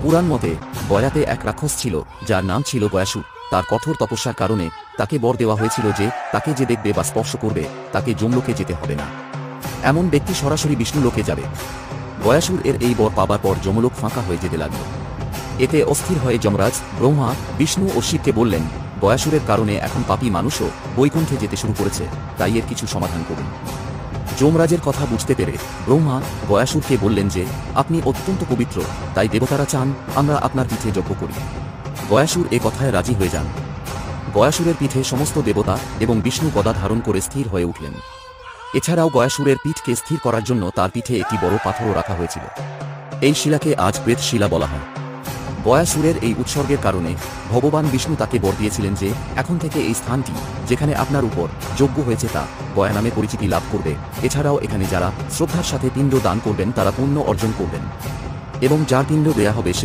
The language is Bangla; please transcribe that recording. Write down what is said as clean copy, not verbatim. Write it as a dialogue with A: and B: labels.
A: পুরাণ মতে গয়াতে এক রাক্ষস ছিল, যার নাম ছিল গয়াসুর। তার কঠোর তপস্যার কারণে তাকে বর দেওয়া হয়েছিল যে তাকে যে দেখবে বা স্পর্শ করবে তাকে যমলোকে যেতে হবে না, এমন ব্যক্তি সরাসরি বিষ্ণুলোকে যাবে। গয়াসুর এর এই বর পাবার পর যমলোক ফাঁকা হয়ে যেতে লাগল। এতে অস্থির হয়ে যমরাজ ব্রহ্মা, বিষ্ণু ও শিবকে বললেন, গয়াসুরের কারণে এখন পাপী মানুষও বৈকুণ্ঠে যেতে শুরু করেছে, তাই এর কিছু সমাধান করুন। যমরাজের কথা বুঝতে পেরে ব্রহ্মা গয়াসুরকে বললেন যে আপনি অত্যন্ত পবিত্র, তাই দেবতারা চান আমরা আপনার পিঠে যজ্ঞ করি। গয়াসুর এ কথায় রাজি হয়ে যান। গয়াসুরের পিঠে সমস্ত দেবতা এবং বিষ্ণু গদা ধারণ করে স্থির হয়ে উঠলেন। এছাড়াও গয়াসুরের পিঠকে স্থির করার জন্য তার পিঠে একটি বড় পাথরও রাখা হয়েছিল। এই শিলাকে আজ প্রেতশিলা বলা হয়। গয়াসুরের এই উৎসর্গের কারণে ভগবান বিষ্ণু তাকে বর দিয়েছিলেন যে এখন থেকে এই স্থানটি যেখানে আপনার উপর যজ্ঞ হয়েছে তা গয়া নামে পরিচিতি লাভ করবে। এছাড়াও এখানে যারা শ্রদ্ধার সাথে পিণ্ড দান করবেন তারা পুণ্য অর্জন করবেন এবং যার পিণ্ড দেয়া হবে